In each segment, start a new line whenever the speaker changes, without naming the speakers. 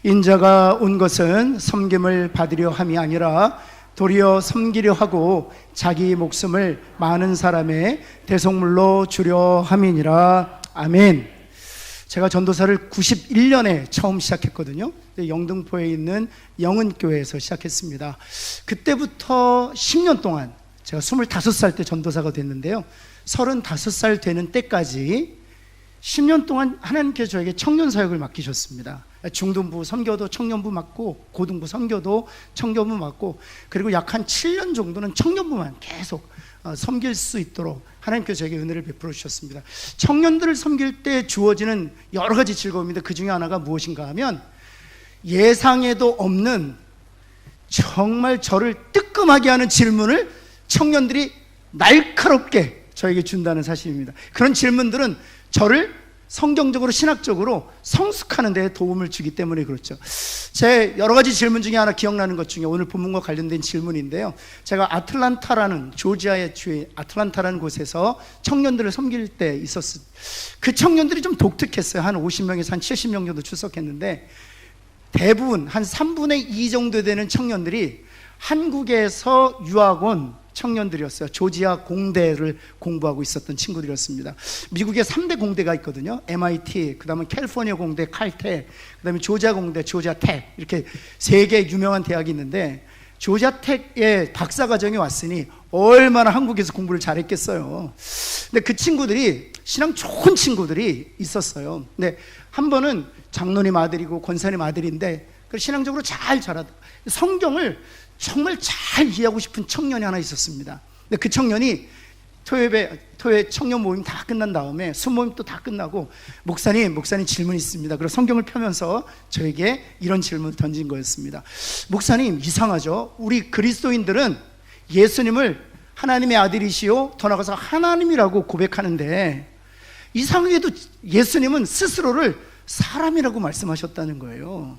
인자가 온 것은 섬김을 받으려 함이 아니라 도리어 섬기려 하고 자기 목숨을 많은 사람의 대속물로 주려 함이니라. 아멘. 제가 전도사를 91년에 처음 시작했거든요. 영등포에 있는 영은교회에서 시작했습니다. 그때부터 10년 동안, 제가 25살 때 전도사가 됐는데요, 35살 되는 때까지 10년 동안 하나님께서 저에게 청년 사역을 맡기셨습니다. 중등부 선교도 청년부 맡고, 고등부 선교도 청년부 맡고, 그리고 약 한 7년 정도는 청년부만 계속 섬길 수 있도록 하나님께서 저에게 은혜를 베풀어 주셨습니다. 청년들을 섬길 때 주어지는 여러 가지 즐거움인데, 그 중에 하나가 무엇인가 하면 예상에도 없는 정말 저를 뜨끔하게 하는 질문을 청년들이 날카롭게 저에게 준다는 사실입니다. 그런 질문들은 저를 성경적으로, 신학적으로 성숙하는 데 도움을 주기 때문에 그렇죠. 제 여러 가지 질문 중에 하나 기억나는 것 중에 오늘 본문과 관련된 질문인데요, 제가 아틀란타라는, 조지아의 주의 아틀란타라는 곳에서 청년들을 섬길 때 있었어요. 그 청년들이 좀 독특했어요. 한 50명에서 한 70명 정도 출석했는데, 대부분 한 3분의 2 정도 되는 청년들이 한국에서 유학 온 청년들이었어요. 조지아 공대를 공부하고 있었던 친구들이었습니다. 미국에 3대 공대가 있거든요. MIT, 그 다음에 캘리포니아 공대, 칼텍, 그 다음에 조지아 공대, 조지아 텍, 이렇게 3개 유명한 대학이 있는데, 조지아 텍의 박사과정이 왔으니 얼마나 한국에서 공부를 잘했겠어요. 근데 그 친구들이, 신앙 좋은 친구들이 있었어요. 근데 한 번은 장로님 아들이고 권사님 아들인데, 신앙적으로 잘 자라다 성경을 정말 잘 이해하고 싶은 청년이 하나 있었습니다. 근데 그 청년이 토요일 청년 모임 다 끝난 다음에 수모임 또 다 끝나고, 목사님 질문 있습니다. 그래서 성경을 펴면서 저에게 이런 질문을 던진 거였습니다. 목사님, 이상하죠? 우리 그리스도인들은 예수님을 하나님의 아들이시오, 더 나아가서 하나님이라고 고백하는데, 이상하게도 예수님은 스스로를 사람이라고 말씀하셨다는 거예요.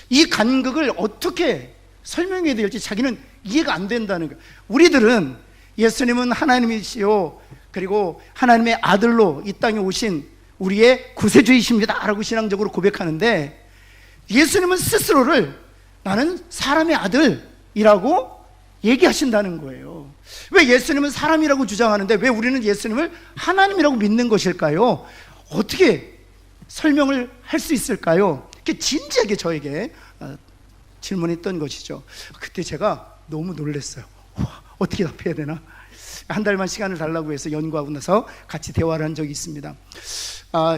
이 간극을 어떻게 설명해야 될지 자기는 이해가 안 된다는 거예요. 우리들은 예수님은 하나님이시요, 그리고 하나님의 아들로 이 땅에 오신 우리의 구세주이십니다 라고 신앙적으로 고백하는데, 예수님은 스스로를 나는 사람의 아들이라고 얘기하신다는 거예요. 왜 예수님은 사람이라고 주장하는데 왜 우리는 예수님을 하나님이라고 믿는 것일까요? 어떻게 설명을 할 수 있을까요? 이렇게 진지하게 저에게 질문했던 것이죠. 그때 제가 너무 놀랐어요. 어떻게 답해야 되나? 한 달만 시간을 달라고 해서 연구하고 나서 같이 대화를 한 적이 있습니다.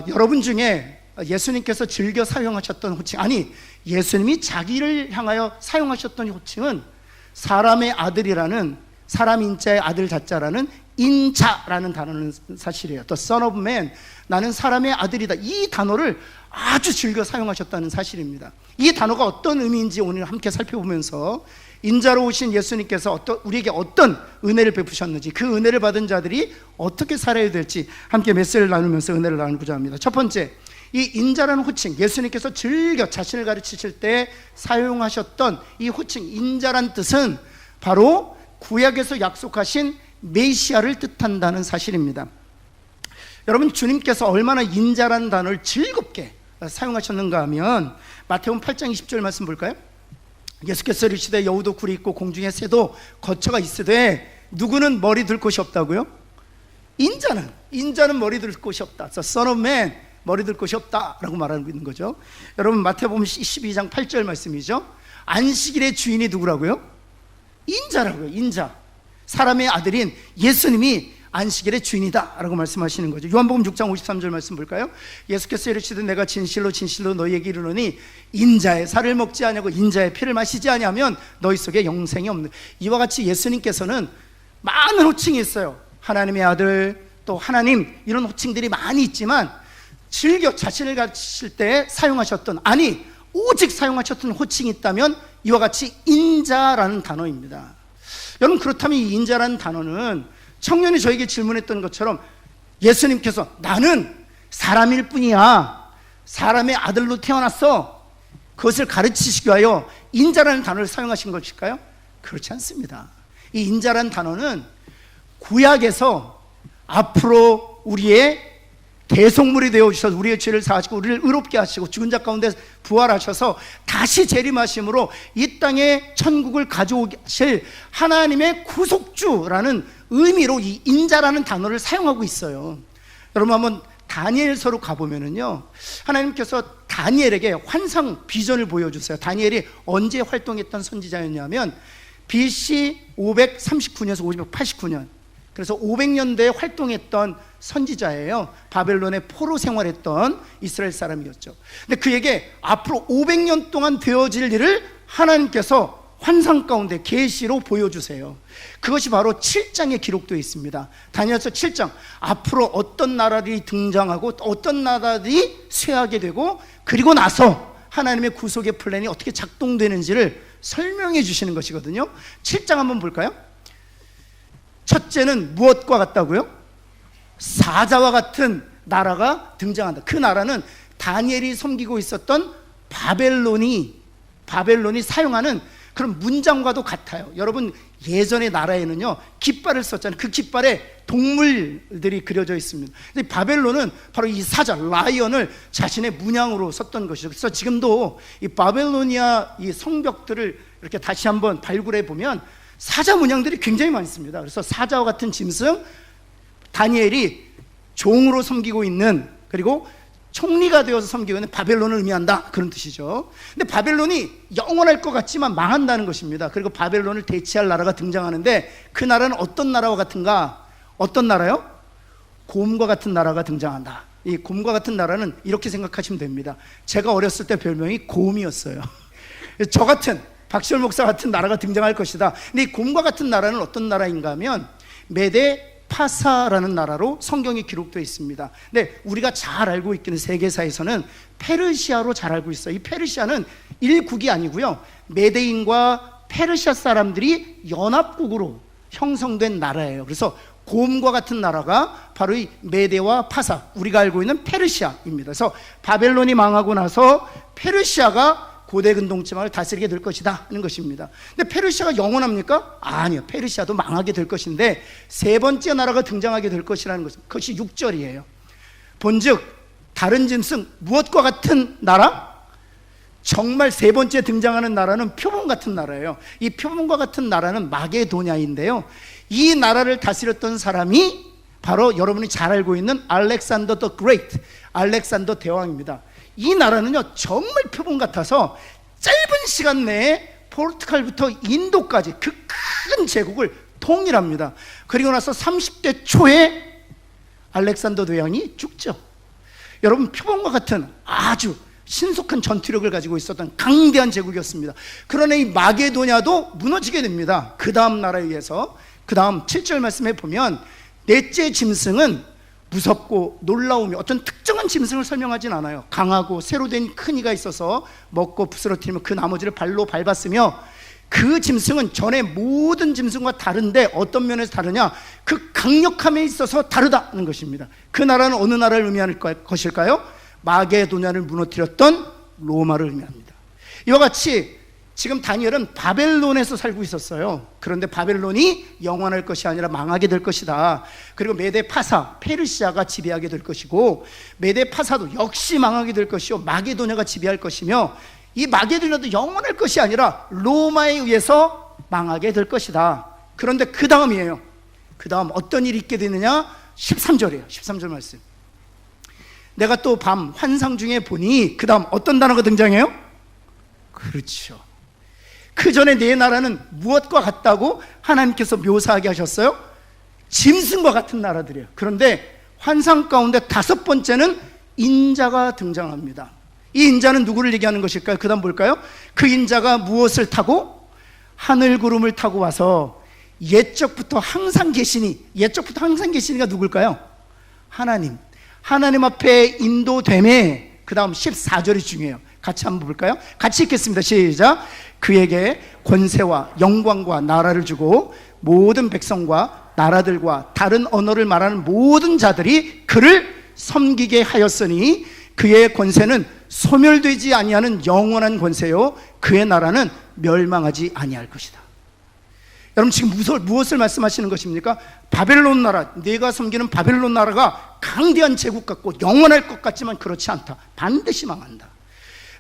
여러분 중에 예수님께서 즐겨 사용하셨던 호칭, 아니 예수님이 자기를 향하여 사용하셨던 호칭은 사람의 아들이라는, 사람 인자의 아들 자자라는 인자라는 단어는 사실이에요. The Son of Man, 나는 사람의 아들이다, 이 단어를 아주 즐겨 사용하셨다는 사실입니다. 이 단어가 어떤 의미인지 오늘 함께 살펴보면서 인자로 오신 예수님께서 우리에게 어떤 은혜를 베푸셨는지, 그 은혜를 받은 자들이 어떻게 살아야 될지 함께 메시지를 나누면서 은혜를 나누고자 합니다. 첫 번째, 이 인자라는 호칭, 예수님께서 즐겨 자신을 가르치실 때 사용하셨던 이 호칭 인자란 뜻은 바로 구약에서 약속하신 메시아를 뜻한다는 사실입니다. 여러분, 주님께서 얼마나 인자라는 단어를 즐겁게 사용하셨는가 하면 마태복음 8장 20절 말씀 볼까요? 예수께서 이르시되 여우도 굴이 있고 공중에 새도 거처가 있으되 누구는 머리 들 곳이 없다고요? 인자는 머리 들 곳이 없다. Son of Man, 머리 들 곳이 없다라고 말하고 있는 거죠. 여러분, 마태복음 12장 8절 말씀이죠. 안식일의 주인이 누구라고요? 인자라고요. 인자, 사람의 아들인 예수님이 안식일의 주인이다 라고 말씀하시는 거죠. 요한복음 6장 53절 말씀 볼까요? 예수께서 이르시되 내가 진실로 너희에게 이르노니 인자의 살을 먹지 아니하고 인자의 피를 마시지 아니하면 너희 속에 영생이 없는. 이와 같이 예수님께서는 많은 호칭이 있어요. 하나님의 아들, 또 하나님, 이런 호칭들이 많이 있지만 즐겨 자신을 가르치실 때 사용하셨던, 아니 오직 사용하셨던 호칭이 있다면 이와 같이 인자라는 단어입니다. 여러분, 그렇다면 이 인자라는 단어는 청년이 저에게 질문했던 것처럼 예수님께서 나는 사람일 뿐이야, 사람의 아들로 태어났어, 그것을 가르치시기 위하여 인자라는 단어를 사용하신 것일까요? 그렇지 않습니다. 이 인자라는 단어는 구약에서 앞으로 우리의 대속물이 되어주셔서 우리의 죄를 사하시고 우리를 의롭게 하시고 죽은 자 가운데 부활하셔서 다시 재림하심으로 이 땅에 천국을 가져오실 하나님의 구속주라는 의미로 이 인자라는 단어를 사용하고 있어요. 여러분 한번 다니엘서로 가보면은요, 하나님께서 다니엘에게 환상 비전을 보여주세요. 다니엘이 언제 활동했던 선지자였냐면 BC 539년에서 589년, 그래서 500년대에 활동했던 선지자예요. 바벨론의 포로 생활했던 이스라엘 사람이었죠. 근데 그에게 앞으로 500년 동안 되어질 일을 하나님께서 환상 가운데 계시로 보여주세요. 그것이 바로 7장에 기록되어 있습니다. 다니엘서 7장, 앞으로 어떤 나라들이 등장하고 어떤 나라들이 쇠하게 되고, 그리고 나서 하나님의 구속의 플랜이 어떻게 작동되는지를 설명해 주시는 것이거든요. 7장 한번 볼까요? 첫째는 무엇과 같다고요? 사자와 같은 나라가 등장한다. 그 나라는 다니엘이 섬기고 있었던 바벨론이 사용하는 그런 문장과도 같아요. 여러분, 예전의 나라에는요 깃발을 썼잖아요. 그 깃발에 동물들이 그려져 있습니다. 근데 바벨론은 바로 이 사자, 라이언을 자신의 문양으로 썼던 것이죠. 그래서 지금도 이 바벨로니아 이 성벽들을 이렇게 다시 한번 발굴해 보면 사자 문양들이 굉장히 많습니다. 그래서 사자와 같은 짐승, 다니엘이 종으로 섬기고 있는, 그리고 총리가 되어서 섬기고 있는 바벨론을 의미한다, 그런 뜻이죠. 근데 바벨론이 영원할 것 같지만 망한다는 것입니다. 그리고 바벨론을 대체할 나라가 등장하는데 그 나라는 어떤 나라와 같은가? 어떤 나라요? 곰과 같은 나라가 등장한다. 이 곰과 같은 나라는 이렇게 생각하시면 됩니다. 제가 어렸을 때 별명이 곰이었어요. 저 같은, 박시열 목사 같은 나라가 등장할 것이다. 근데 이 곰과 같은 나라는 어떤 나라인가 하면 메데 파사라는 나라로 성경이 기록되어 있습니다. 근데 우리가 잘 알고 있기는 세계사에서는 페르시아로 잘 알고 있어요. 이 페르시아는 일국이 아니고요, 메데인과 페르시아 사람들이 연합국으로 형성된 나라예요. 그래서 곰과 같은 나라가 바로 이 메데와 파사, 우리가 알고 있는 페르시아입니다. 그래서 바벨론이 망하고 나서 페르시아가 고대 근동지방을 다스리게 될 것이다 하는 것입니다. 근데 페르시아가 영원합니까? 아니요. 페르시아도 망하게 될 것인데 세 번째 나라가 등장하게 될 것이라는 것은, 그것이 6절이에요. 본즉 다른 짐승 무엇과 같은 나라? 정말 세 번째 등장하는 나라는 표범 같은 나라예요. 이 표범과 같은 나라는 마게도냐인데요, 이 나라를 다스렸던 사람이 바로 여러분이 잘 알고 있는 알렉산더 더 그레이트, 알렉산더 대왕입니다. 이 나라는요 정말 표범 같아서 짧은 시간 내에 포르투갈부터 인도까지 그 큰 제국을 통일합니다. 그리고 나서 30대 초에 알렉산더 대왕이 죽죠. 여러분, 표범과 같은 아주 신속한 전투력을 가지고 있었던 강대한 제국이었습니다. 그러나 이 마게도냐도 무너지게 됩니다. 그 다음 나라에 의해서. 그 다음 7절 말씀해 보면 넷째 짐승은 무섭고 놀라우며, 어떤 특정한 짐승을 설명하진 않아요. 강하고 새로 된 큰 이가 있어서 먹고 부스러뜨리면 그 나머지를 발로 밟았으며, 그 짐승은 전에 모든 짐승과 다른데 어떤 면에서 다르냐? 그 강력함에 있어서 다르다는 것입니다. 그 나라는 어느 나라를 의미하는 것일까요? 마게도냐를 무너뜨렸던 로마를 의미합니다. 이와 같이 지금 다니엘은 바벨론에서 살고 있었어요. 그런데 바벨론이 영원할 것이 아니라 망하게 될 것이다. 그리고 메데 파사, 페르시아가 지배하게 될 것이고, 메데 파사도 역시 망하게 될 것이요, 마게도냐가 지배할 것이며, 이 마게도냐도 영원할 것이 아니라 로마에 의해서 망하게 될 것이다. 그런데 그 다음이에요. 그 다음 어떤 일이 있게 되느냐? 13절이에요 13절 말씀. 내가 또 밤 환상 중에 보니, 그 다음 어떤 단어가 등장해요? 그렇죠, 그 전에 네 나라는 무엇과 같다고 하나님께서 묘사하게 하셨어요? 짐승과 같은 나라들이에요. 그런데 환상 가운데 다섯 번째는 인자가 등장합니다. 이 인자는 누구를 얘기하는 것일까요? 그 다음 볼까요? 그 인자가 무엇을 타고? 하늘 구름을 타고 와서 옛적부터 항상 계시니가 누굴까요? 하나님 앞에 인도됨에, 그 다음 14절이 중요해요. 같이 한번 볼까요? 같이 읽겠습니다. 시작. 그에게 권세와 영광과 나라를 주고 모든 백성과 나라들과 다른 언어를 말하는 모든 자들이 그를 섬기게 하였으니, 그의 권세는 소멸되지 아니하는 영원한 권세요, 그의 나라는 멸망하지 아니할 것이다. 여러분 지금 무엇을 말씀하시는 것입니까? 바벨론 나라, 내가 섬기는 바벨론 나라가 강대한 제국 같고 영원할 것 같지만 그렇지 않다. 반드시 망한다.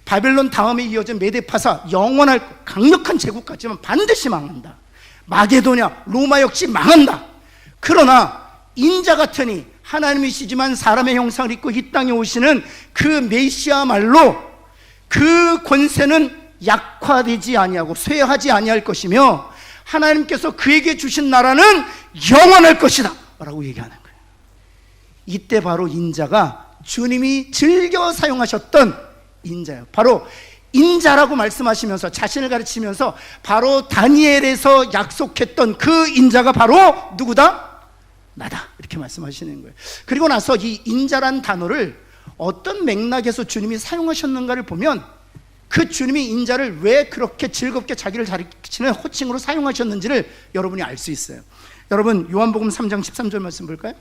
바벨론 다음에 이어진 메데파사, 영원할 강력한 제국 같지만 반드시 망한다. 마게도냐, 로마 역시 망한다. 그러나 인자 같으니 하나님이시지만 사람의 형상을 입고 이 땅에 오시는 그 메시아말로 그 권세는 약화되지 아니하고 쇠하지 아니할 것이며 하나님께서 그에게 주신 나라는 영원할 것이다 라고 얘기하는 거예요. 이때 바로 인자가 주님이 즐겨 사용하셨던 인자예요. 바로 인자라고 말씀하시면서 자신을 가르치면서 바로 다니엘에서 약속했던 그 인자가 바로 누구다? 나다, 이렇게 말씀하시는 거예요. 그리고 나서 이 인자란 단어를 어떤 맥락에서 주님이 사용하셨는가를 보면 그 주님이 인자를 왜 그렇게 즐겁게 자기를 가르치는 호칭으로 사용하셨는지를 여러분이 알 수 있어요. 여러분 요한복음 3장 13절 말씀 볼까요?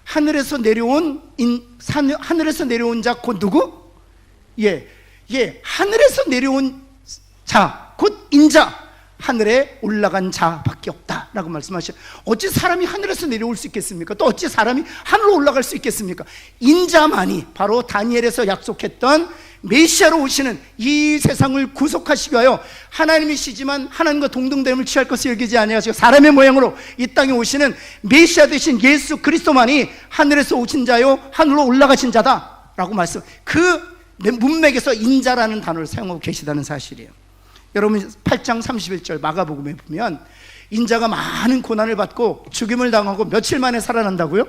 하늘에서 내려온 자 곧 누구? 하늘에서 내려온 자 곧 인자, 하늘에 올라간 자밖에 없다라고 말씀하셔요. 어찌 사람이 하늘에서 내려올 수 있겠습니까? 또 어찌 사람이 하늘로 올라갈 수 있겠습니까? 인자만이 바로 다니엘에서 약속했던 메시아로 오시는, 이 세상을 구속하시기 위하여 하나님이시지만 하나님과 동등됨을 취할 것을 여기지 아니하시고 사람의 모양으로 이 땅에 오시는 메시아 되신 예수 그리스도만이 하늘에서 오신 자요 하늘로 올라가신 자다라고 말씀, 그 문맥에서 인자라는 단어를 사용하고 계시다는 사실이에요. 여러분 8장 31절 마가복음에 보면 인자가 많은 고난을 받고 죽임을 당하고 며칠 만에 살아난다고요?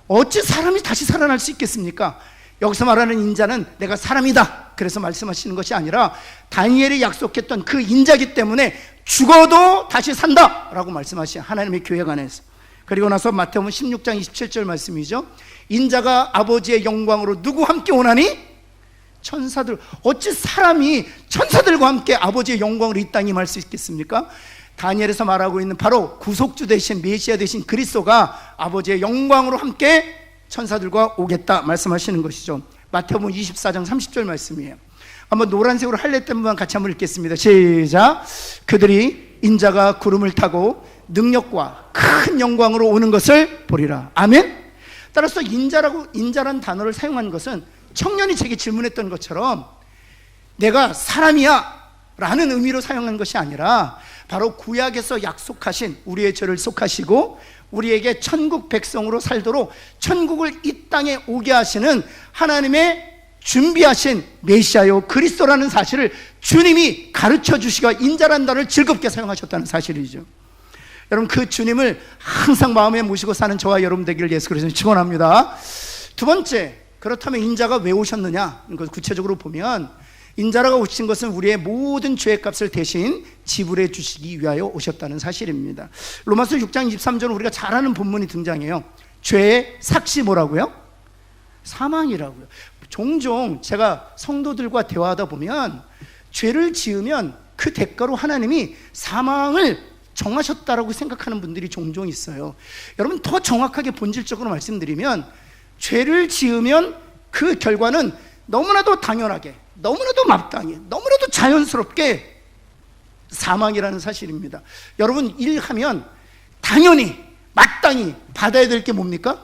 어찌 사람이 다시 살아날 수 있겠습니까? 여기서 말하는 인자는 내가 사람이다 그래서 말씀하시는 것이 아니라 다니엘이 약속했던 그 인자기 때문에 죽어도 다시 산다 라고 말씀하시는 하나님의 계획 안에서. 그리고 나서 마태복음 16장 27절 말씀이죠. 인자가 아버지의 영광으로 누구 함께 오나니? 천사들. 어찌 사람이 천사들과 함께 아버지의 영광으로 이 땅에 임할 수 있겠습니까? 다니엘에서 말하고 있는 바로 구속주 되신 메시아 되신 그리스도가 아버지의 영광으로 함께 천사들과 오겠다 말씀하시는 것이죠. 마태복음 24장 30절 말씀이에요. 한번 노란색으로 할례된 같이 한번 읽겠습니다. 시작. 그들이 인자가 구름을 타고 능력과 큰 영광으로 오는 것을 보리라. 아멘. 따라서 인자란 단어를 사용한 것은 청년이 제게 질문했던 것처럼 내가 사람이야 라는 의미로 사용한 것이 아니라 바로 구약에서 약속하신 우리의 죄를 속하시고 우리에게 천국 백성으로 살도록 천국을 이 땅에 오게 하시는 하나님의 준비하신 메시아요 그리스도라는 사실을 주님이 가르쳐 주시고 인자란 단어를 즐겁게 사용하셨다는 사실이죠. 여러분 그 주님을 항상 마음에 모시고 사는 저와 여러분 되기를 예수 그리스도로 축원합니다. 두 번째, 그렇다면 인자가 왜 오셨느냐? 구체적으로 보면 인자라가 오신 것은 우리의 모든 죄의 값을 대신 지불해 주시기 위하여 오셨다는 사실입니다. 로마서 6장 23절은 우리가 잘 아는 본문이 등장해요. 죄의 삭시 뭐라고요? 사망이라고요. 종종 제가 성도들과 대화하다 보면 죄를 지으면 그 대가로 하나님이 사망을 정하셨다라고 생각하는 분들이 종종 있어요. 여러분 더 정확하게 본질적으로 말씀드리면 죄를 지으면 그 결과는 너무나도 당연하게, 너무나도 마땅히, 너무나도 자연스럽게 사망이라는 사실입니다. 여러분 일하면 당연히 마땅히 받아야 될 게 뭡니까?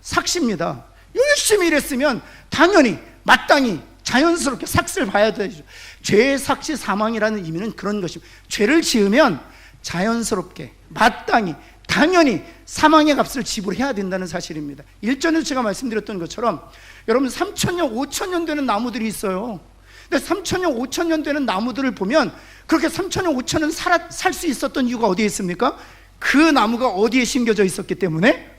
삭시입니다. 열심히 일했으면 당연히 마땅히 자연스럽게 삭스를 봐야 되죠. 죄의 삭시 사망이라는 의미는 그런 것입니다. 죄를 지으면 자연스럽게 마땅히 당연히 사망의 값을 지불해야 된다는 사실입니다. 일전에도 제가 말씀드렸던 것처럼 여러분 3,000년, 5,000년 되는 나무들이 있어요. 근데 3,000년, 5,000년 되는 나무들을 보면 그렇게 3,000년, 5,000년 살 수 있었던 이유가 어디에 있습니까? 그 나무가 어디에 심겨져 있었기 때문에?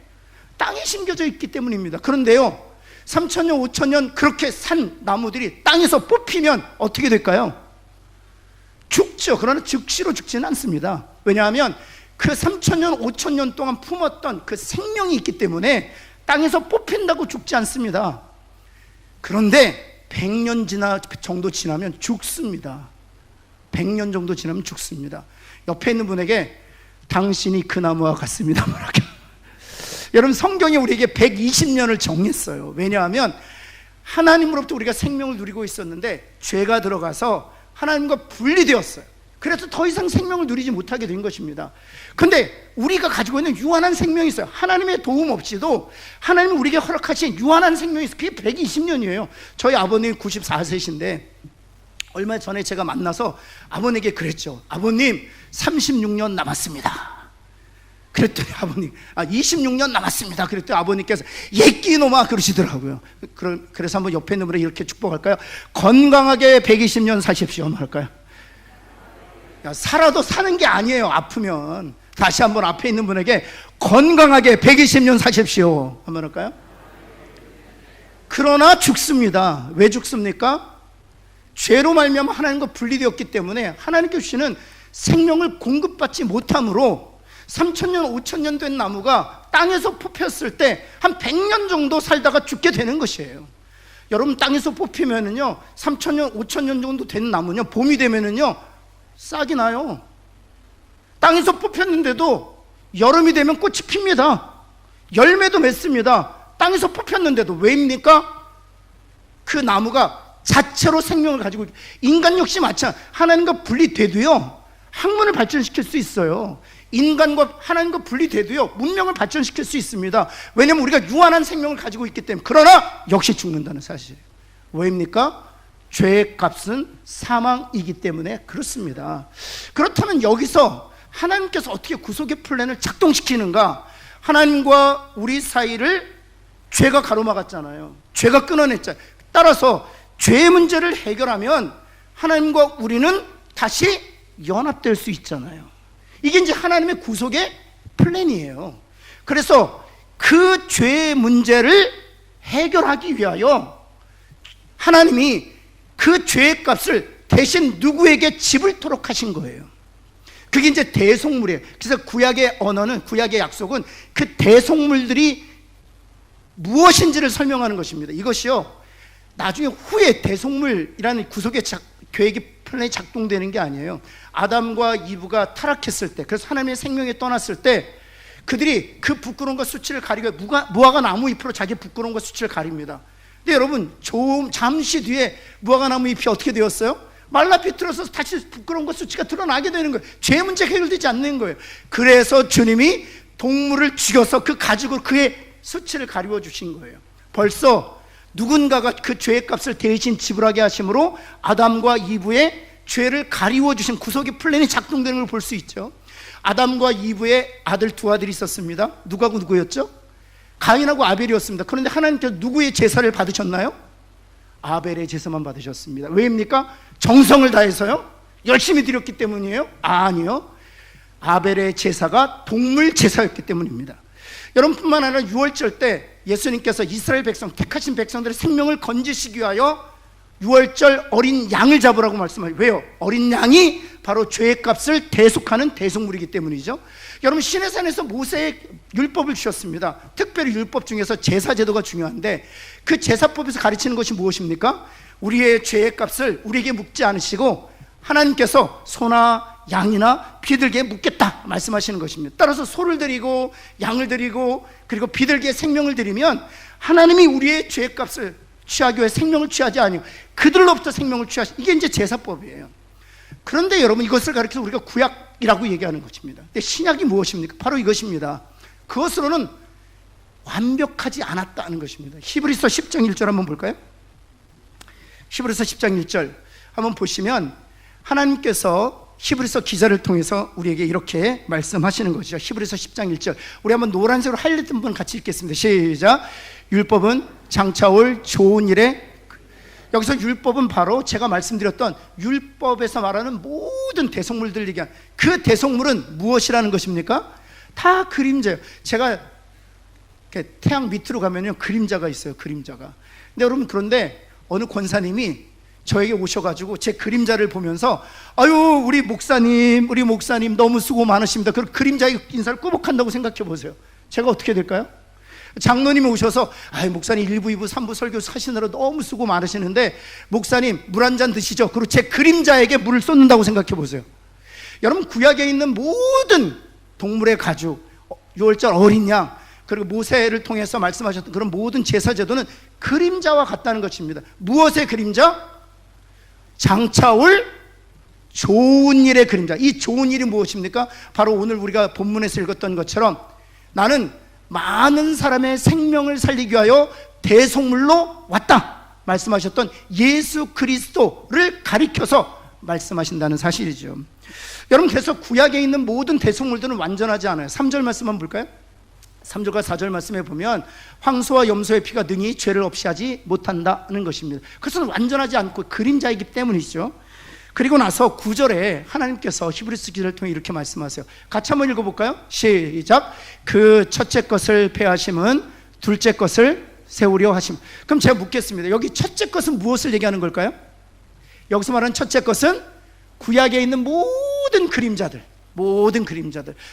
땅에 심겨져 있기 때문입니다. 그런데요 3,000년, 5,000년 그렇게 산 나무들이 땅에서 뽑히면 어떻게 될까요? 죽죠. 그러나 즉시로 죽지는 않습니다. 왜냐하면 그 3,000년, 5,000년 동안 품었던 그 생명이 있기 때문에 땅에서 뽑힌다고 죽지 않습니다. 그런데 100년 정도 지나면 죽습니다. 100년 정도 지나면 죽습니다. 옆에 있는 분에게 당신이 그 나무와 같습니다 말하게. 여러분 성경이 우리에게 120년을 정했어요. 왜냐하면 하나님으로부터 우리가 생명을 누리고 있었는데 죄가 들어가서 하나님과 분리되었어요. 그래서 더 이상 생명을 누리지 못하게 된 것입니다. 근데 우리가 가지고 있는 유한한 생명이 있어요. 하나님의 도움 없이도 하나님이 우리에게 허락하신 유한한 생명이 있어요. 그게 120년이에요. 저희 아버님 94세신데 얼마 전에 제가 만나서 아버님에게 그랬죠. 아버님 36년 남았습니다. 그랬더니 아버님 26년 남았습니다. 그랬더니 아버님께서 예끼놈아 그러시더라고요. 그래서 한번 옆에 있는 분에게 이렇게 축복할까요? 건강하게 120년 사십시오 할까요? 살아도 사는 게 아니에요. 아프면. 다시 한번 앞에 있는 분에게 건강하게 120년 사십시오 한번 할까요? 그러나 죽습니다. 왜 죽습니까? 죄로 말미암아 하나님과 분리되었기 때문에 하나님께 주시는 생명을 공급받지 못함으로 3,000년, 5,000년 된 나무가 땅에서 뽑혔을 때 한 100년 정도 살다가 죽게 되는 것이에요. 여러분 땅에서 뽑히면은요 3,000년, 5,000년 정도 된 나무는요 봄이 되면은요 싹이 나요. 땅에서 뽑혔는데도 여름이 되면 꽃이 핍니다. 열매도 맺습니다. 땅에서 뽑혔는데도 왜입니까? 그 나무가 자체로 생명을 가지고 인간 역시 마찬가지. 하나님과 분리돼도요 학문을 발전시킬 수 있어요. 인간과 하나님과 분리돼도요 문명을 발전시킬 수 있습니다. 왜냐하면 우리가 유한한 생명을 가지고 있기 때문에. 그러나 역시 죽는다는 사실이에요. 왜입니까? 죄의 값은 사망이기 때문에 그렇습니다. 그렇다면 여기서 하나님께서 어떻게 구속의 플랜을 작동시키는가? 하나님과 우리 사이를 죄가 가로막았잖아요. 죄가 끊어냈잖아요. 따라서 죄의 문제를 해결하면 하나님과 우리는 다시 연합될 수 있잖아요. 이게 이제 하나님의 구속의 플랜이에요. 그래서 그 죄의 문제를 해결하기 위하여 하나님이 그 죄의 값을 대신 누구에게 지불토록 하신 거예요. 그게 이제 대속물이에요. 그래서 구약의 언어는, 구약의 약속은 그 대속물들이 무엇인지를 설명하는 것입니다. 이것이요 나중에 후에 대속물이라는 구속의 계획이 플랜이 작동되는 게 아니에요. 아담과 이브가 타락했을 때, 그래서 하나님의 생명이 떠났을 때 그들이 그 부끄러움과 수치를 가리고 무화과 나무 잎으로 자기 부끄러움과 수치를 가립니다. 근데 여러분 잠시 뒤에 무화과 나무 잎이 어떻게 되었어요? 말라 비틀어서 다시 부끄러움과 수치가 드러나게 되는 거예요. 죄 문제가 해결되지 않는 거예요. 그래서 주님이 동물을 죽여서 그 가죽으로 그의 수치를 가리워 주신 거예요. 벌써 누군가가 그 죄의 값을 대신 지불하게 하심으로 아담과 이브의 죄를 가리워 주신 구속의 플랜이 작동되는 걸 볼 수 있죠. 아담과 이브의 아들 두 아들이 있었습니다. 누구하고 누구였죠? 가인하고 아벨이었습니다. 그런데 하나님께서 누구의 제사를 받으셨나요? 아벨의 제사만 받으셨습니다. 왜입니까? 정성을 다해서요? 열심히 드렸기 때문이에요? 아니요. 아벨의 제사가 동물 제사였기 때문입니다. 여러분뿐만 아니라 유월절 때 예수님께서 이스라엘 백성, 택하신 백성들의 생명을 건지시기 위하여 유월절 어린 양을 잡으라고 말씀하세요. 왜요? 어린 양이 바로 죄의 값을 대속하는 대속물이기 때문이죠. 여러분 시내산에서 모세의 율법을 주셨습니다. 특별히 율법 중에서 제사제도가 중요한데 그 제사법에서 가르치는 것이 무엇입니까? 우리의 죄의 값을 우리에게 묻지 않으시고 하나님께서 소나 양이나 비둘기에 묻겠다 말씀하시는 것입니다. 따라서 소를 드리고 양을 드리고 그리고 비둘기에 생명을 드리면 하나님이 우리의 죄의 값을 취하기 위해 생명을 취하지 아니고 그들로부터 생명을 취하시. 이게 이제 제사법이에요. 그런데 여러분 이것을 가리켜서 우리가 구약이라고 얘기하는 것입니다. 근데 신약이 무엇입니까? 바로 이것입니다. 그것으로는 완벽하지 않았다는 것입니다. 히브리서 10장 1절 한번 볼까요? 히브리서 10장 1절 한번 보시면 하나님께서 히브리서 기자를 통해서 우리에게 이렇게 말씀하시는 것이죠. 히브리서 10장 1절 우리 한번 노란색으로 하이라이트 한 번 같이 읽겠습니다. 시작. 율법은 장차올 좋은 일에, 여기서 율법은 바로 제가 말씀드렸던 율법에서 말하는 모든 대속물들 얘기한 그 대속물은 무엇이라는 것입니까? 다 그림자예요. 제가 태양 밑으로 가면요 그림자가 있어요. 그림자가. 근데 여러분 그런데 어느 권사님이 저에게 오셔가지고 제 그림자를 보면서 아유 우리 목사님 너무 수고 많으십니다. 그 그림자의 인사를 꾸벅한다고 생각해 보세요. 제가 어떻게 될까요? 장로님이 오셔서 아이 목사님 1부 2부 3부 설교 하시느라 너무 수고 많으시는데 목사님 물 한 잔 드시죠. 그리고 제 그림자에게 물을 쏟는다고 생각해 보세요. 여러분 구약에 있는 모든 동물의 가죽, 유월절 어린 양, 그리고 모세를 통해서 말씀하셨던 그런 모든 제사 제도는 그림자와 같다는 것입니다. 무엇의 그림자? 장차올 좋은 일의 그림자. 이 좋은 일이 무엇입니까? 바로 오늘 우리가 본문에서 읽었던 것처럼 나는 많은 사람의 생명을 살리기 위하여 대속물로 왔다 말씀하셨던 예수 그리스도를 가리켜서 말씀하신다는 사실이죠. 여러분, 그래서 구약에 있는 모든 대속물들은 완전하지 않아요. 3절 말씀 한번 볼까요? 3절과 4절 말씀에 보면 황소와 염소의 피가 능히 죄를 없이 하지 못한다는 것입니다. 그것은 완전하지 않고 그림자이기 때문이죠. 그리고 나서 9절에 하나님께서 히브리서 기자를 통해 이렇게 말씀하세요. 같이 한번 읽어볼까요? 시작. 그 첫째 것을 폐하심은 둘째 것을 세우려 하심. 그럼 제가 묻겠습니다. 여기 첫째 것은 무엇을 얘기하는 걸까요? 여기서 말하는 첫째 것은 구약에 있는 모든 그림자들,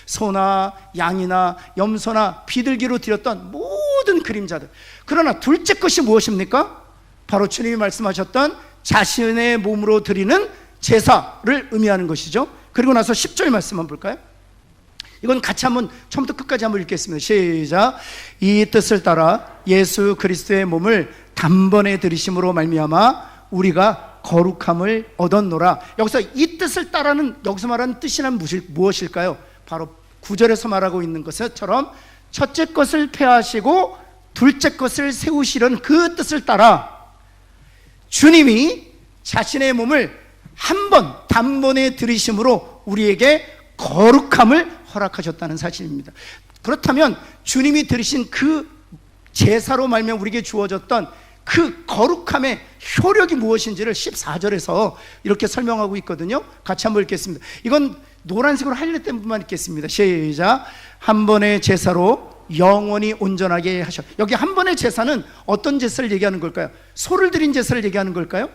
소나 양이나 염소나 비둘기로 드렸던 모든 그림자들. 그러나 둘째 것이 무엇입니까? 바로 주님이 말씀하셨던 자신의 몸으로 드리는 제사를 의미하는 것이죠. 그리고 나서 10절 말씀 한번 볼까요? 이건 같이 한번 처음부터 끝까지 한번 읽겠습니다. 시작. 이 뜻을 따라 예수 그리스도의 몸을 단번에 들이심으로 말미암아 우리가 거룩함을 얻었노라. 여기서 이 뜻을 따라는, 여기서 말하는 뜻이란 무엇일까요? 바로 9절에서 말하고 있는 것처럼 첫째 것을 폐하시고 둘째 것을 세우시려는 그 뜻을 따라 주님이 자신의 몸을 한 번 단번에 들이심으로 우리에게 거룩함을 허락하셨다는 사실입니다. 그렇다면 주님이 들이신 그 제사로 말미암아 우리에게 주어졌던 그 거룩함의 효력이 무엇인지를 14절에서 이렇게 설명하고 있거든요. 같이 한번 읽겠습니다. 이건 노란색으로 하이라이트된 부분만 읽겠습니다. 시작. 한 번의 제사로 영원히 온전하게 하셨. 여기 한 번의 제사는 어떤 제사를 얘기하는 걸까요? 소를 드린 제사를 얘기하는 걸까요?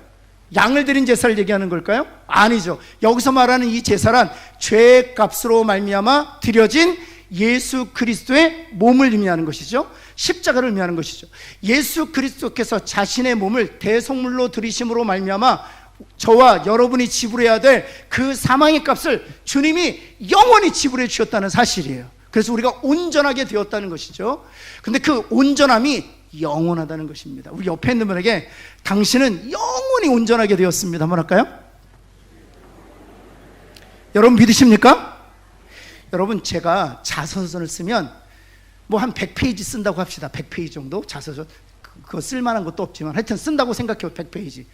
양을 드린 제사를 얘기하는 걸까요? 아니죠. 여기서 말하는 이 제사란 죄의 값으로 말미암아 드려진 예수 그리스도의 몸을 의미하는 것이죠. 십자가를 의미하는 것이죠. 예수 그리스도께서 자신의 몸을 대속물로 드리심으로 말미암아 저와 여러분이 지불해야 될 그 사망의 값을 주님이 영원히 지불해 주셨다는 사실이에요. 그래서 우리가 온전하게 되었다는 것이죠. 근데 그 온전함이 영원하다는 것입니다. 우리 옆에 있는 분에게 당신은 영원히 온전하게 되었습니다 한번 할까요? 여러분 믿으십니까? 여러분, 제가 자서전을 쓰면 뭐 한 100페이지 쓴다고 합시다. 100페이지 정도 자서전. 그거 쓸만한 것도 없지만 하여튼 쓴다고 생각해요. 100페이지.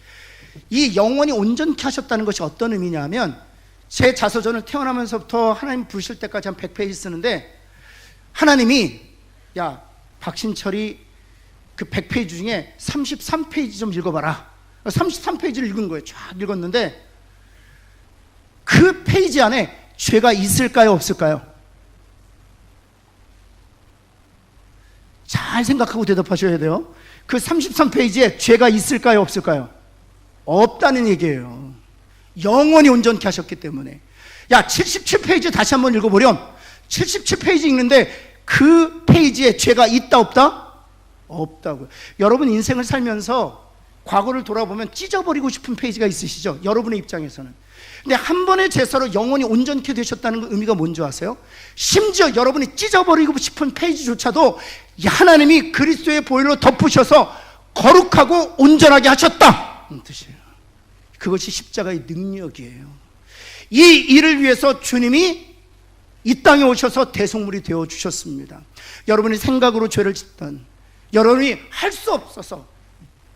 이 영원히 온전케 하셨다는 것이 어떤 의미냐면, 제 자서전을 태어나면서부터 하나님 부르실 때까지 한 100페이지 쓰는데 하나님이 야 박신철이 그 100페이지 중에 33페이지 좀 읽어봐라. 33페이지를 읽은 거예요. 쫙 읽었는데 그 페이지 안에 죄가 있을까요? 없을까요? 잘 생각하고 대답하셔야 돼요. 그 33페이지에 죄가 있을까요? 없을까요? 없다는 얘기예요. 영원히 온전케 하셨기 때문에. 야, 77페이지 다시 한번 읽어보렴. 77페이지 읽는데 그 페이지에 죄가 있다 없다? 없다고요. 여러분 인생을 살면서 과거를 돌아보면 찢어버리고 싶은 페이지가 있으시죠? 여러분의 입장에서는. 근데 한 번의 제사로 영원히 온전케 되셨다는 그 의미가 뭔지 아세요? 심지어 여러분이 찢어버리고 싶은 페이지조차도 하나님이 그리스도의 보혈로 덮으셔서 거룩하고 온전하게 하셨다 이 뜻이에요. 그것이 십자가의 능력이에요. 이 일을 위해서 주님이 이 땅에 오셔서 대속물이 되어 주셨습니다. 여러분이 생각으로 죄를 짓던, 여러분이 할 수 없어서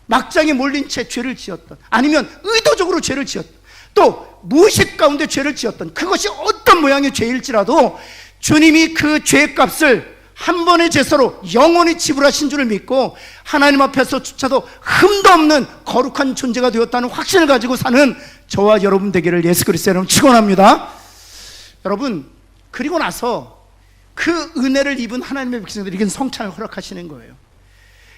막장에 몰린 채 죄를 지었던, 아니면 의도적으로 죄를 지었던, 또 무의식 가운데 죄를 지었던, 그것이 어떤 모양의 죄일지라도 주님이 그 죄값을 한 번의 제사로 영원히 지불하신 줄을 믿고 하나님 앞에서조차도 흠도 없는 거룩한 존재가 되었다는 확신을 가지고 사는 저와 여러분 되기를 예수 그리스도의 이름으로 축원합니다. 여러분, 그리고 나서 그 은혜를 입은 하나님의 백성들에게 성찬을 허락하시는 거예요.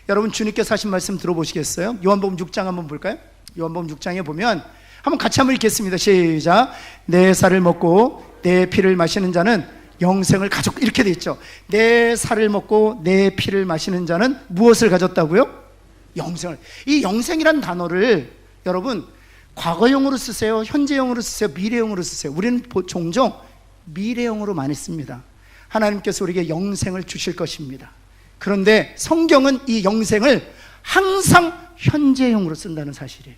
여러분, 주님께서 하신 말씀 들어보시겠어요? 요한복음 6장 한번 볼까요? 요한복음 6장에 보면 한번 같이 한번 읽겠습니다. 시작. 내 살을 먹고 내 피를 마시는 자는 영생을 가졌고, 이렇게 돼 있죠. 내 살을 먹고 내 피를 마시는 자는 무엇을 가졌다고요? 영생을. 이 영생이란 단어를 여러분 과거형으로 쓰세요? 현재형으로 쓰세요? 미래형으로 쓰세요? 우리는 종종 미래형으로 많이 씁니다. 하나님께서 우리에게 영생을 주실 것입니다. 그런데 성경은 이 영생을 항상 현재형으로 쓴다는 사실이에요.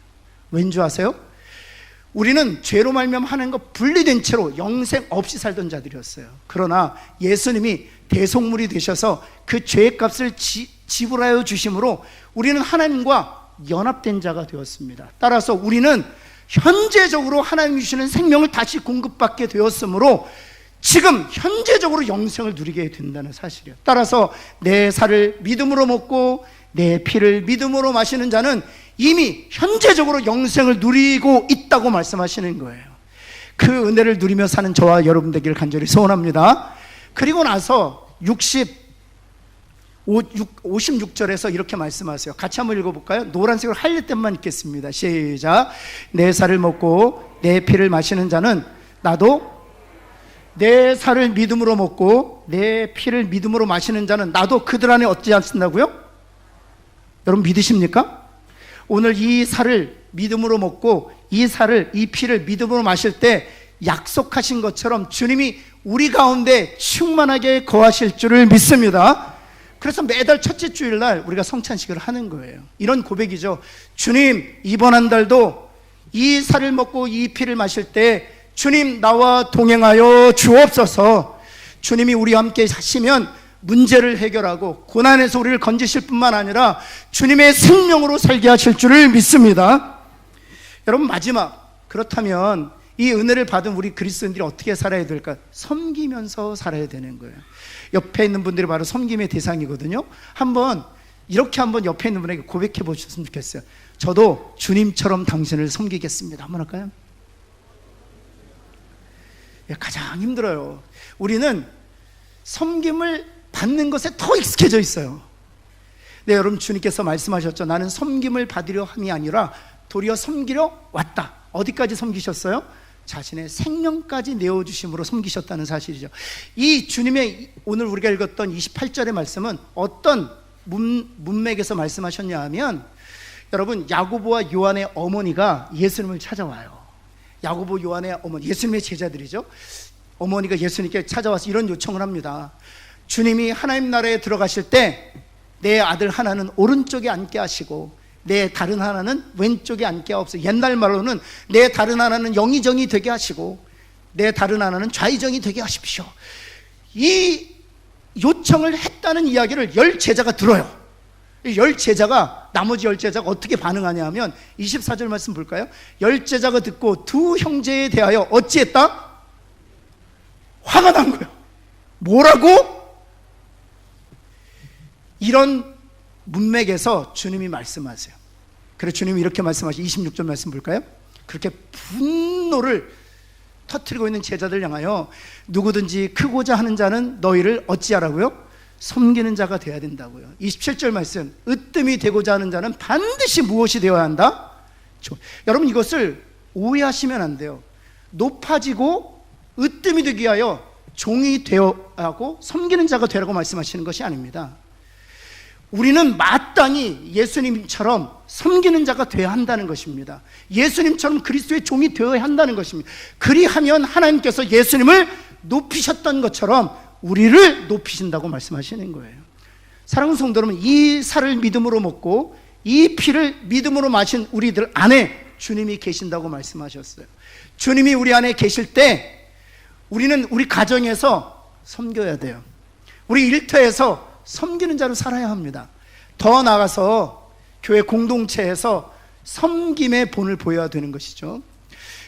왠지 아세요? 우리는 죄로 말미암아 하나님과 분리된 채로 영생 없이 살던 자들이었어요. 그러나 예수님이 대속물이 되셔서 그 죄의 값을 지불하여 주심으로 우리는 하나님과 연합된 자가 되었습니다. 따라서 우리는 현재적으로 하나님이 주시는 생명을 다시 공급받게 되었으므로 지금 현재적으로 영생을 누리게 된다는 사실이에요. 따라서 내 살을 믿음으로 먹고 내 피를 믿음으로 마시는 자는 이미 현재적으로 영생을 누리고 있다고 말씀하시는 거예요. 그 은혜를 누리며 사는 저와 여러분 되기를 간절히 소원합니다. 그리고 나서 56절에서 이렇게 말씀하세요. 같이 한번 읽어볼까요? 노란색으로 하일 때만 읽겠습니다. 시작. 내 살을 먹고 내 피를 마시는 자는 나도, 내 살을 믿음으로 먹고 내 피를 믿음으로 마시는 자는 나도 그들 안에 얻지 않는다고요? 여러분 믿으십니까? 오늘 이 살을 믿음으로 먹고 이 피를 믿음으로 마실 때 약속하신 것처럼 주님이 우리 가운데 충만하게 거하실 줄을 믿습니다. 그래서 매달 첫째 주일날 우리가 성찬식을 하는 거예요. 이런 고백이죠. 주님, 이번 한 달도 이 살을 먹고 이 피를 마실 때 주님 나와 동행하여 주옵소서. 주님이 우리와 함께 하시면 문제를 해결하고 고난에서 우리를 건지실 뿐만 아니라 주님의 생명으로 살게 하실 줄을 믿습니다. 여러분 마지막, 그렇다면 이 은혜를 받은 우리 그리스도인들이 어떻게 살아야 될까? 섬기면서 살아야 되는 거예요. 옆에 있는 분들이 바로 섬김의 대상이거든요. 이렇게 한번 옆에 있는 분에게 고백해 보셨으면 좋겠어요. 저도 주님처럼 당신을 섬기겠습니다. 한번 할까요? 가장 힘들어요. 우리는 섬김을 받는 것에 더 익숙해져 있어요. 네, 여러분 주님께서 말씀하셨죠. 나는 섬김을 받으려 함이 아니라 도리어 섬기려 왔다. 어디까지 섬기셨어요? 자신의 생명까지 내어주심으로 섬기셨다는 사실이죠. 이 주님의 오늘 우리가 읽었던 28절의 말씀은 어떤 문맥에서 말씀하셨냐 하면, 여러분 야고보와 요한의 어머니가 예수님을 찾아와요. 야고보 요한의 어머니, 예수님의 제자들이죠. 어머니가 예수님께 찾아와서 이런 요청을 합니다. 주님이 하나님 나라에 들어가실 때 내 아들 하나는 오른쪽에 앉게 하시고 내 다른 하나는 왼쪽에 앉게 하옵소서. 옛날 말로는 내 다른 하나는 영의정이 되게 하시고 내 다른 하나는 좌의정이 되게 하십시오. 이 요청을 했다는 이야기를 10 제자가 들어요. 10 제자가, 나머지 10 제자가 어떻게 반응하냐 하면 24절 말씀 볼까요? 10 제자가 듣고 두 형제에 대하여 어찌했다? 화가 난 거예요. 뭐라고? 이런 문맥에서 주님이 말씀하세요. 그래서 주님이 이렇게 말씀하시죠. 26절 말씀 볼까요? 그렇게 분노를 터뜨리고 있는 제자들 향하여 누구든지 크고자 하는 자는 너희를 어찌하라고요? 섬기는 자가 되어야 된다고요. 27절 말씀, 으뜸이 되고자 하는 자는 반드시 무엇이 되어야 한다? 여러분 이것을 오해하시면 안 돼요. 높아지고 으뜸이 되기 위하여 종이 되어야 하고 섬기는 자가 되라고 말씀하시는 것이 아닙니다. 우리는 마땅히 예수님처럼 섬기는 자가 되어야 한다는 것입니다. 예수님처럼 그리스도의 종이 되어야 한다는 것입니다. 그리하면 하나님께서 예수님을 높이셨던 것처럼 우리를 높이신다고 말씀하시는 거예요. 사랑하는 성도 여러분, 이 살을 믿음으로 먹고 이 피를 믿음으로 마신 우리들 안에 주님이 계신다고 말씀하셨어요. 주님이 우리 안에 계실 때 우리는 우리 가정에서 섬겨야 돼요. 우리 일터에서 섬기는 자로 살아야 합니다. 더 나아가서 교회 공동체에서 섬김의 본을 보여야 되는 것이죠.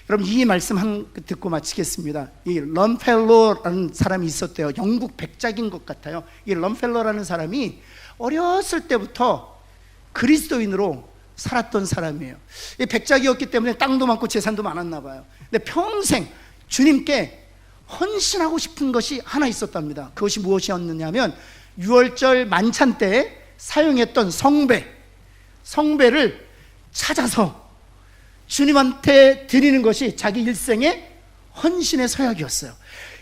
여러분 이 말씀 듣고 마치겠습니다. 이 럼펠로라는 사람이 있었대요. 영국 백작인 것 같아요. 이 럼펠로라는 사람이 어렸을 때부터 그리스도인으로 살았던 사람이에요. 이 백작이었기 때문에 땅도 많고 재산도 많았나 봐요. 근데 평생 주님께 헌신하고 싶은 것이 하나 있었답니다. 그것이 무엇이었느냐 하면 6월절 만찬 때 사용했던 성배를 찾아서 주님한테 드리는 것이 자기 일생의 헌신의 서약이었어요.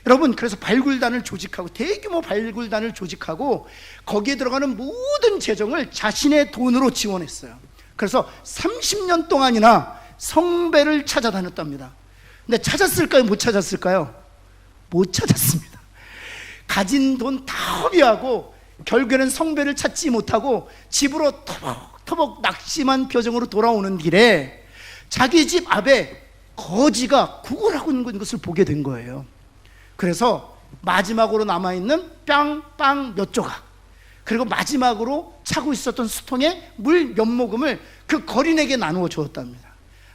여러분 그래서 발굴단을 조직하고 대규모 발굴단을 조직하고 거기에 들어가는 모든 재정을 자신의 돈으로 지원했어요. 그래서 30년 동안이나 성배를 찾아다녔답니다. 근데 찾았을까요? 못 찾았을까요? 못 찾았습니다. 가진 돈 다 허비하고 결국에는 성배를 찾지 못하고 집으로 터벅터벅 낙심한 표정으로 돌아오는 길에 자기 집 앞에 거지가 구걸하고 있는 것을 보게 된 거예요. 그래서 마지막으로 남아있는 빵 몇 조각, 그리고 마지막으로 차고 있었던 수통에 물 몇 모금을 그 거린에게 나누어 주었답니다.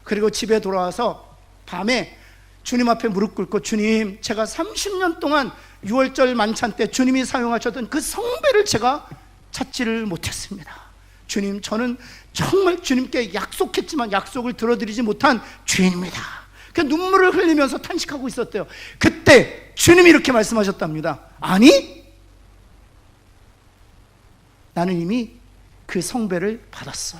그리고 집에 돌아와서 밤에 주님 앞에 무릎 꿇고, 주님, 제가 30년 동안 6월절 만찬 때 주님이 사용하셨던 그 성배를 제가 찾지를 못했습니다. 주님, 저는 정말 주님께 약속했지만 약속을 들어드리지 못한 죄인입니다. 그 눈물을 흘리면서 탄식하고 있었대요. 그때 주님이 이렇게 말씀하셨답니다. 아니, 나는 이미 그 성배를 받았어.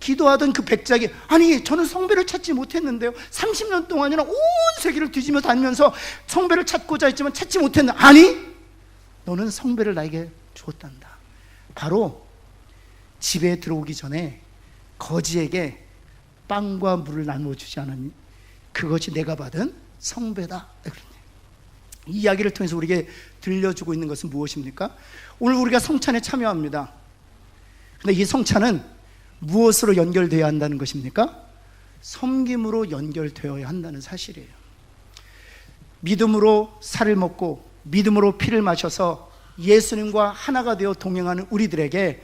기도하던 그 백작이, 아니, 저는 성배를 찾지 못했는데요, 30년 동안이나 온 세계를 뒤지며 다니면서 성배를 찾고자 했지만 찾지 못했는데, 아니, 너는 성배를 나에게 주었단다. 바로 집에 들어오기 전에 거지에게 빵과 물을 나누어 주지 않았니? 그것이 내가 받은 성배다. 이 이야기를 통해서 우리에게 들려주고 있는 것은 무엇입니까? 오늘 우리가 성찬에 참여합니다. 그런데 이 성찬은 무엇으로 연결되어야 한다는 것입니까? 섬김으로 연결되어야 한다는 사실이에요. 믿음으로 살을 먹고 믿음으로 피를 마셔서 예수님과 하나가 되어 동행하는 우리들에게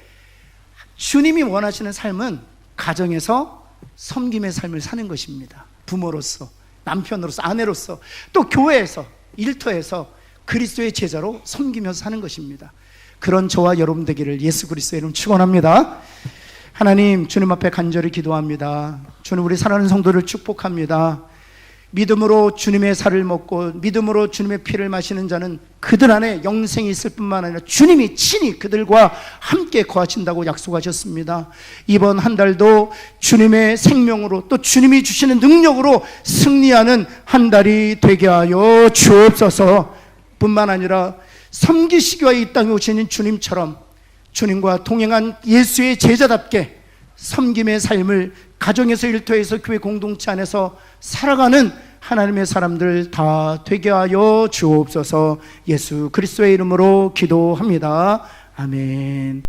주님이 원하시는 삶은 가정에서 섬김의 삶을 사는 것입니다. 부모로서, 남편으로서, 아내로서, 또 교회에서, 일터에서 그리스도의 제자로 섬기면서 사는 것입니다. 그런 저와 여러분 되기를 예수 그리스도의 이름 축원합니다. 하나님, 주님 앞에 간절히 기도합니다. 주님, 우리 사랑하는 성도를 축복합니다. 믿음으로 주님의 살을 먹고 믿음으로 주님의 피를 마시는 자는 그들 안에 영생이 있을 뿐만 아니라 주님이 친히 그들과 함께 거하신다고 약속하셨습니다. 이번 한 달도 주님의 생명으로 또 주님이 주시는 능력으로 승리하는 한 달이 되게 하여 주옵소서. 뿐만 아니라 섬기시기 위해 이 땅에 오시는 주님처럼 주님과 동행한 예수의 제자답게 섬김의 삶을 가정에서, 일터에서, 교회 공동체 안에서 살아가는 하나님의 사람들 다 되게 하여 주옵소서. 예수 그리스도의 이름으로 기도합니다. 아멘.